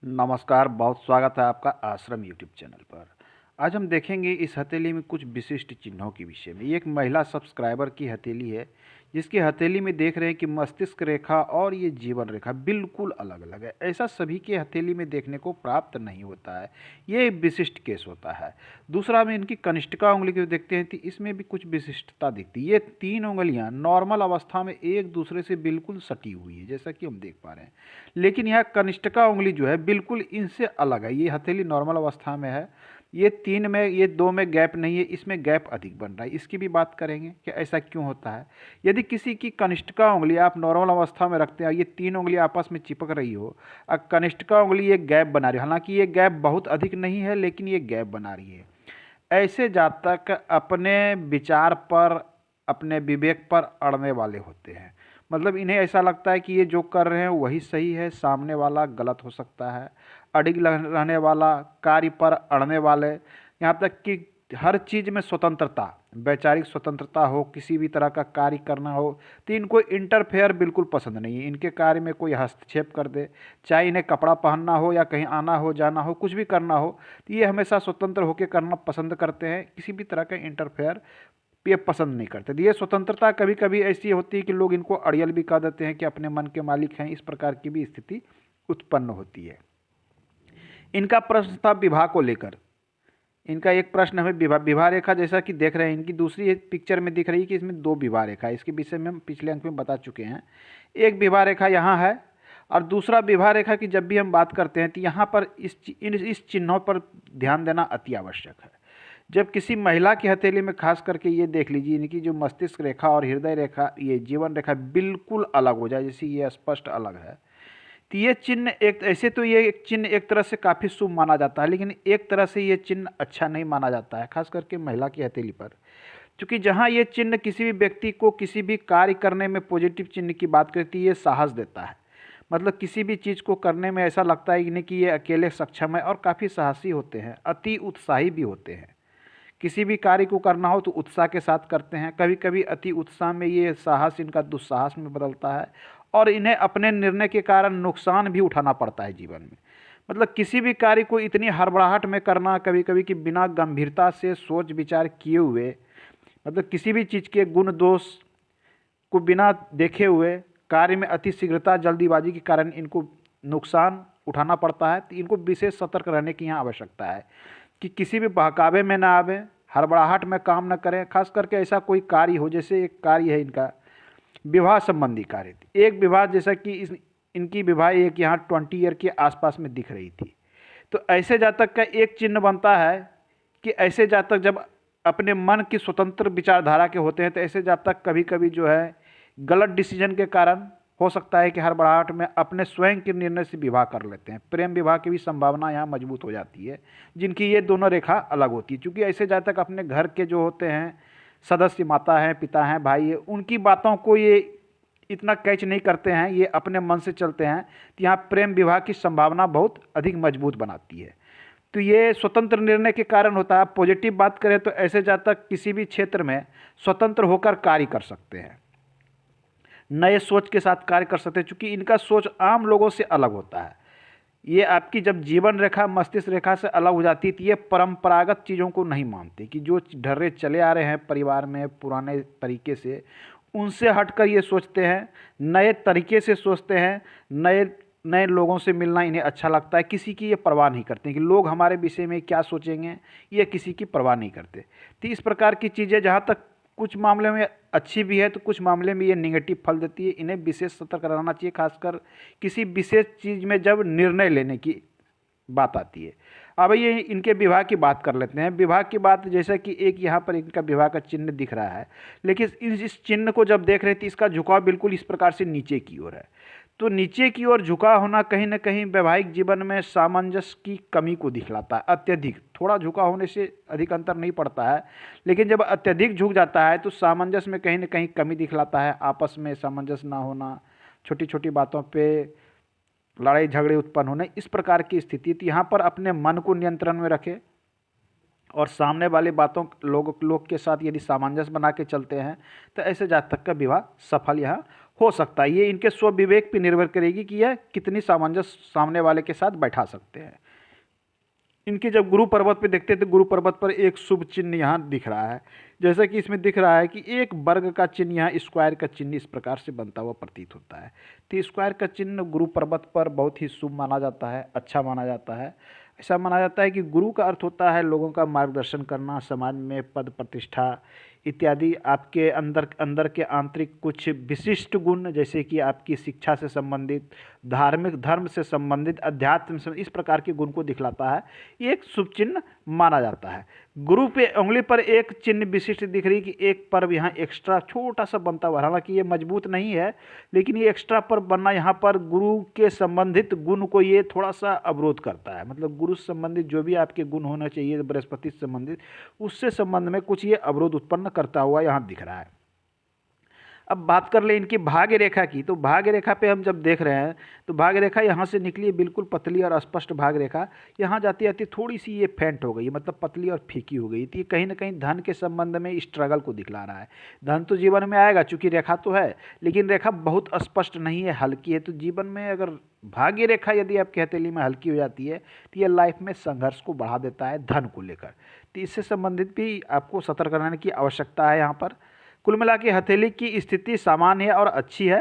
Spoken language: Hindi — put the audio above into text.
नमस्कार, बहुत स्वागत है आपका आश्रम यूट्यूब चैनल पर। आज हम देखेंगे इस हथेली में कुछ विशिष्ट चिन्हों के विषय में। ये एक महिला सब्सक्राइबर की हथेली है, जिसकी हथेली में देख रहे हैं कि मस्तिष्क रेखा और ये जीवन रेखा बिल्कुल अलग-अलग है। ऐसा सभी के हथेली में देखने को प्राप्त नहीं होता है। ये एक विशिष्ट केस होता है। दूसरा हम इनकी कनिष्ठिका उंगली को देखते हैं तो इसमें भी कुछ विशिष्टता दिखती है। ये 3 उंगलियां नॉर्मल अवस्था में एक दूसरे से बिल्कुल सटी हुई है, जैसा कि हम देख पा रहे हैं। लेकिन यहाँ कनिष्ठिका उंगली जो है बिल्कुल इनसे अलग है। ये हथेली नॉर्मल अवस्था में है, ये 3 में, ये 2 में गैप नहीं है, इसमें गैप अधिक बन रहा है। इसकी भी बात करेंगे कि ऐसा क्यों होता है। यदि किसी की कनिष्ठिका उंगली आप नॉर्मल अवस्था में रखते हैं, ये 3 उंगली आपस में चिपक रही हो और कनिष्ठिका उंगली एक गैप बना रही है, हालांकि ये गैप बहुत अधिक नहीं है लेकिन ये गैप बना रही है, ऐसे जातक अपने विचार पर, अपने विवेक पर अड़ने वाले होते हैं। मतलब इन्हें ऐसा लगता है कि ये जो कर रहे हैं वही सही है, सामने वाला गलत हो सकता है। अडिग रहने वाला, कार्य पर अड़ने वाले, यहाँ तक कि हर चीज़ में स्वतंत्रता, वैचारिक स्वतंत्रता हो, किसी भी तरह का कार्य करना हो तो इनको इंटरफेयर बिल्कुल पसंद नहीं है। इनके कार्य में कोई हस्तक्षेप कर दे, चाहे इन्हें कपड़ा पहनना हो या कहीं आना हो जाना हो, कुछ भी करना हो तो ये हमेशा स्वतंत्र होकर करना पसंद करते हैं। किसी भी तरह का इंटरफेयर ये पसंद नहीं करते। तो ये स्वतंत्रता कभी कभी ऐसी होती है कि लोग इनको अड़ियल भी कह देते हैं कि अपने मन के मालिक हैं। इस प्रकार की भी स्थिति उत्पन्न होती है। इनका प्रश्न था विवाह को लेकर। इनका एक प्रश्न हमें विवाह रेखा, जैसा कि देख रहे हैं इनकी दूसरी एक पिक्चर में दिख रही है कि इसमें 2 विवाह रेखा है। इसके विषय में हम पिछले अंक में बता चुके हैं। एक विवाह रेखा यहाँ है और दूसरा विवाह रेखा की जब भी हम बात करते हैं तो यहाँ पर इस चिन्हों पर ध्यान देना अति आवश्यक है। जब किसी महिला की हथेली में खास करके ये देख लीजिए, इनकी जो मस्तिष्क रेखा और हृदय रेखा, ये जीवन रेखा बिल्कुल अलग हो जाए, जैसे ये स्पष्ट अलग है, तो ये चिन्ह एक ऐसे तो ये एक चिन्ह एक तरह से काफ़ी शुभ माना जाता है, लेकिन एक तरह से ये चिन्ह अच्छा नहीं माना जाता है, खास करके महिला की हथेली पर। क्योंकि जहाँ ये चिन्ह किसी भी व्यक्ति को किसी भी कार्य करने में पॉजिटिव चिन्ह की बात करती है, ये साहस देता है। मतलब किसी भी चीज़ को करने में ऐसा लगता है इन्हें कि ये अकेले सक्षम है और काफ़ी साहसी होते हैं, अति उत्साही भी होते हैं। किसी भी कार्य को करना हो तो उत्साह के साथ करते हैं। कभी कभी अति उत्साह में ये साहस इनका दुस्साहस में बदलता है और इन्हें अपने निर्णय के कारण नुकसान भी उठाना पड़ता है जीवन में। मतलब किसी भी कार्य को इतनी हड़बड़ाहट में करना कभी कभी कि बिना गंभीरता से सोच विचार किए हुए, मतलब किसी भी चीज़ के गुण दोष को बिना देखे हुए कार्य में अति शीघ्रता, जल्दीबाजी के कारण इनको नुकसान उठाना पड़ता है। तो इनको विशेष सतर्क रहने की यहाँ आवश्यकता है कि किसी भी बहकावे में ना आवे, हड़बड़ाहट में काम न करें। खास करके ऐसा कोई कार्य हो, जैसे एक कार्य है इनका विवाह संबंधी कार्य। एक विवाह, जैसा कि इनकी विवाह एक यहाँ 20 ईयर के आसपास में दिख रही थी। तो ऐसे जातक का एक चिन्ह बनता है कि ऐसे जातक जब अपने मन की स्वतंत्र विचारधारा के होते हैं तो ऐसे जातक कभी कभी जो है गलत डिसीजन के कारण हो सकता है कि हड़बड़ाहट में अपने स्वयं के निर्णय से विवाह कर लेते हैं। प्रेम विवाह की भी संभावना यहाँ मजबूत हो जाती है, जिनकी ये दोनों रेखा अलग होती है। क्योंकि ऐसे जातक अपने घर के जो होते हैं सदस्य, माता हैं, पिता हैं, भाई है, उनकी बातों को ये इतना कैच नहीं करते हैं, ये अपने मन से चलते हैं। तो यहाँ प्रेम विवाह की संभावना बहुत अधिक मजबूत बनाती है। तो ये स्वतंत्र निर्णय के कारण होता है। पॉजिटिव बात करें तो ऐसे जातक किसी भी क्षेत्र में स्वतंत्र होकर कार्य कर सकते हैं, नए सोच के साथ कार्य कर सकते हैं, क्योंकि इनका सोच आम लोगों से अलग होता है। ये आपकी जब जीवन रेखा मस्तिष्क रेखा से अलग हो जाती है तो ये परंपरागत चीज़ों को नहीं मानते कि जो ढर्रे चले आ रहे हैं परिवार में पुराने तरीके से, उनसे हटकर ये सोचते हैं, नए तरीके से सोचते हैं। नए नए लोगों से मिलना इन्हें अच्छा लगता है। किसी की ये परवाह नहीं करते कि लोग हमारे विषय में क्या सोचेंगे, ये किसी की परवाह नहीं करते। तो इस प्रकार की चीज़ें जहाँ तक कुछ मामले में अच्छी भी है तो कुछ मामले में ये निगेटिव फल देती है। इन्हें विशेष सतर्क रहना चाहिए, खासकर किसी विशेष चीज़ में जब निर्णय लेने की बात आती है। अब ये इनके विवाह की बात कर लेते हैं। विवाह की बात, जैसा कि एक यहाँ पर इनका विवाह का चिन्ह दिख रहा है, लेकिन इस चिन्ह को जब देख रहे थे इसका झुकाव बिल्कुल इस प्रकार से नीचे की ओर है। तो नीचे की ओर झुका होना कहीं ना कहीं वैवाहिक जीवन में सामंजस्य की कमी को दिखलाता है। अत्यधिक, थोड़ा झुका होने से अधिक अंतर नहीं पड़ता है, लेकिन जब अत्यधिक झुक जाता है तो सामंजस्य में कहीं ना कहीं कमी दिखलाता है। आपस में सामंजस्य ना होना, छोटी छोटी बातों पे लड़ाई झगड़े उत्पन्न होने, इस प्रकार की स्थिति। तो यहाँ पर अपने मन को नियंत्रण में रखें और सामने वाली बातों लोग के साथ यदि सामंजस्य बना के चलते हैं तो ऐसे जातक का विवाह सफल यहाँ हो सकता है। ये इनके स्व विवेक पर निर्भर करेगी कि यह कितनी सामंजस्य सामने वाले के साथ बैठा सकते हैं। इनके जब गुरु पर्वत पे देखते हैं तो गुरु पर्वत पर एक शुभ चिन्ह यहाँ दिख रहा है, जैसा कि इसमें दिख रहा है कि एक वर्ग का चिन्ह यहाँ स्क्वायर का चिन्ह इस प्रकार से बनता हुआ प्रतीत होता है। तो स्क्वायर का चिन्ह गुरु पर्वत पर बहुत ही शुभ माना जाता है, अच्छा माना जाता है। ऐसा माना जाता है कि गुरु का अर्थ होता है लोगों का मार्गदर्शन करना, समाज में पद प्रतिष्ठा इत्यादि। आपके अंदर के आंतरिक कुछ विशिष्ट गुण, जैसे कि आपकी शिक्षा से संबंधित, धार्मिक धर्म से संबंधित, अध्यात्म से, इस प्रकार के गुण को दिखलाता है। ये एक शुभ चिन्ह माना जाता है। गुरु पे उंगली पर एक चिन्ह विशिष्ट दिख रही कि एक पर्व यहाँ एक्स्ट्रा छोटा सा बनता हुआ, हालांकि ये मजबूत नहीं है, लेकिन ये एक्स्ट्रा पर बनना यहाँ पर गुरु के संबंधित गुण को ये थोड़ा सा अवरोध करता है। मतलब गुरु से संबंधित जो भी आपके गुण होना चाहिए, बृहस्पति से संबंधित, उससे संबंध में कुछ ये अवरोध उत्पन्न करता हुआ यहाँ दिख रहा है। अब बात कर ले इनकी भाग्य रेखा की, तो भाग्य रेखा पे हम जब देख रहे हैं तो भाग्य रेखा यहाँ से निकली है बिल्कुल पतली और स्पष्ट भाग्य रेखा। यहाँ जाती जाती थोड़ी सी ये फेंट हो गई, मतलब पतली और फीकी हो गई थी। कहीं ना कहीं धन के संबंध में स्ट्रगल को दिखला रहा है। धन तो जीवन में आएगा चूंकि रेखा तो है, लेकिन रेखा बहुत स्पष्ट नहीं है, हल्की है। तो जीवन में अगर भाग्य रेखा यदि आपकी हथेली में हल्की हो जाती है तो यह लाइफ में संघर्ष को बढ़ा देता है धन को लेकर। तो इससे संबंधित भी आपको सतर्क रहने की आवश्यकता है यहाँ पर। कुल मिला के हथेली की स्थिति सामान्य है और अच्छी है।